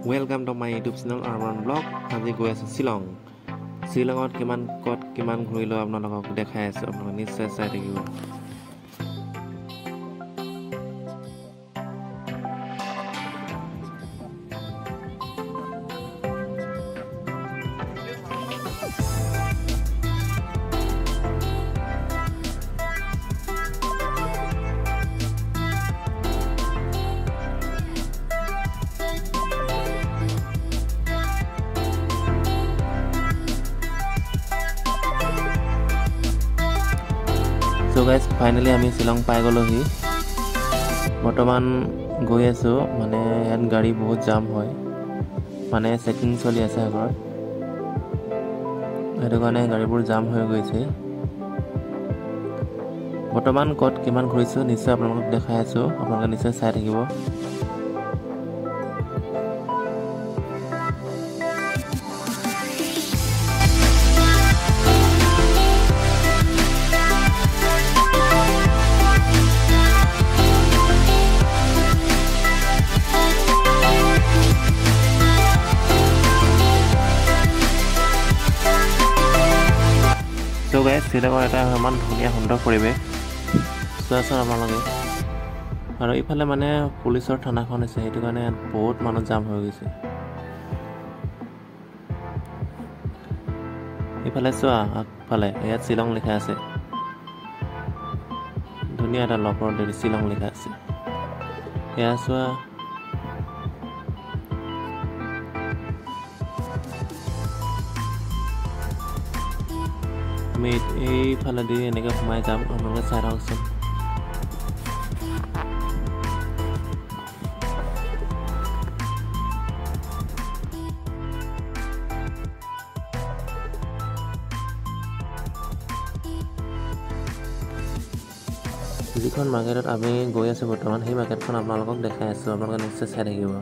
Welcome to my YouTube channel Urban Blog. আজি গৈ আছো শিলং। শিলঙত কিমান ঘূৰিলো আপোনালোকক দেখাই আছো, আপোনালোকে নিশ্চয় চাই থাকিব। So guys, finally আমি শিলং পাই গলোহি। বৰ্তমান গৈ আছো, মানে ইয়াত গাড়ী বহুত জাম হয়, মানে চেকিং চলি আছে আগত, সেইটো কাৰণে গাড়ীবোৰ জাম হৈ গৈছে। বৰ্তমান কিমান ঘূৰিছো নিশ্চয় আপোনালোকক দেখাই আছো, আপোনালোকে নিশ্চয় চাই থাকিব। So guys, শিলঙৰ এটা ইমান ধুনীয়া সুন্দৰ পৰিৱেশ চোৱাচোন আপোনালোকে। আৰু ইফালে মানে পুলিচৰ থানাখন আছে, সেইটো কাৰণে ইয়াত বহুত মানুহ জাম হৈ গৈছে। ইফালে চোৱা, আগফালে ইয়াত শিলং লিখা আছে, ধুনীয়া এটা লকৰ দেৰি শিলং লিখা আছে। এয়া চোৱা, আমি এইফালেদি এনেকৈ সোমাই যাম, আপোনালোকে চাই থাককচোন। যিখন মাৰ্কেটত আমি গৈ আছোঁ বৰ্তমান, সেই মাৰ্কেটখন আপোনালোকক দেখাই আছোঁ, আপোনালোকে নিশ্চয় চাই থাকিব।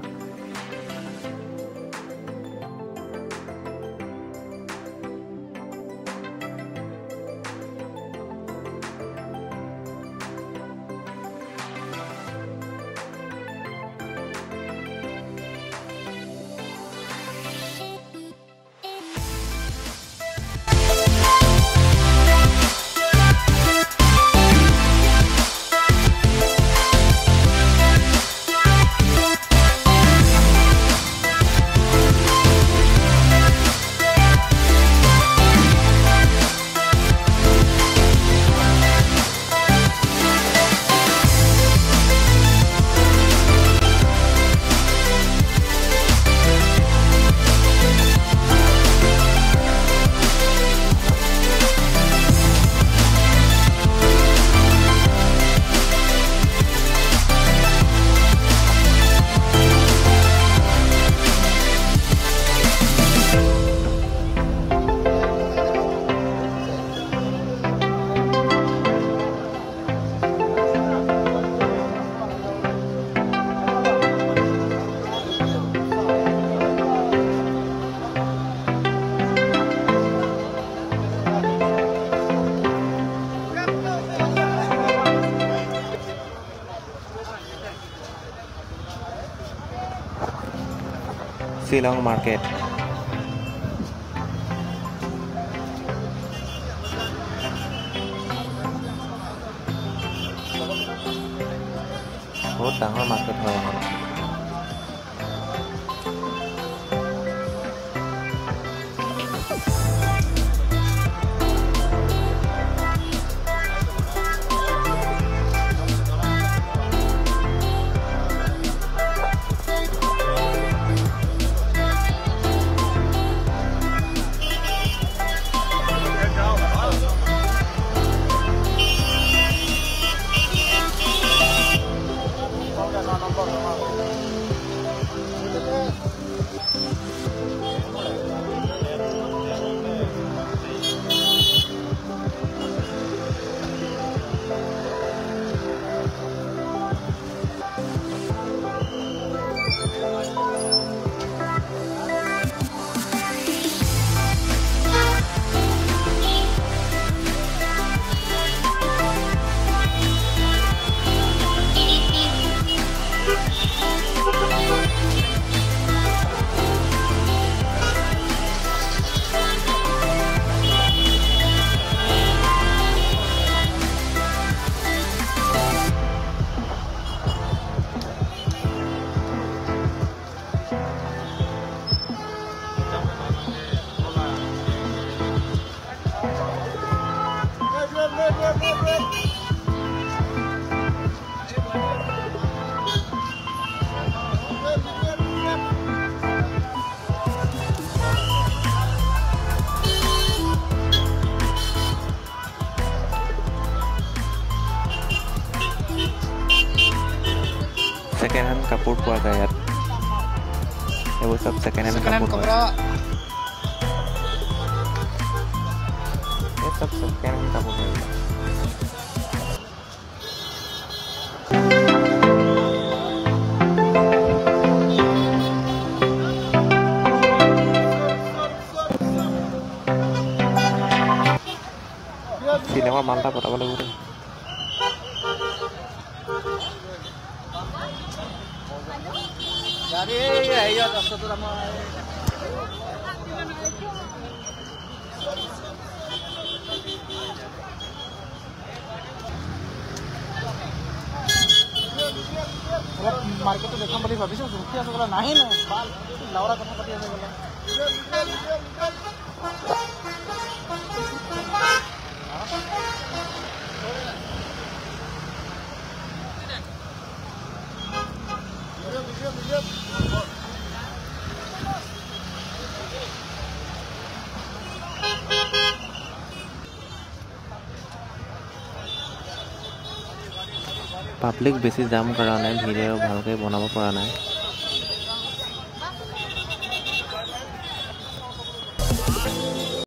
শিলং মাৰ্কেট। বহুত ডাঙৰ মাৰ্কেট হয় এখন। ছেকেণ্ড হেণ্ড কাপোৰ পোৱা যায় ইয়াত এইবোৰ চব ছেকেণ্ড হেণ্ড কাপোৰ হয় এই চব ছেকেণ্ড হেণ্ড কাপোৰ হয় চিনেমা মালটা পঠাব লাগিব দেই गाड़ी आइयो दस तो हम मार्केट तो देखम बोली भाबिस सुखी आसे गला नाही न बाल लावरा कथा पति आसे गला পাব্লিক বেছি জাম কৰা নাই ভিডিঅ ভালকৈ বনাব পৰা নাই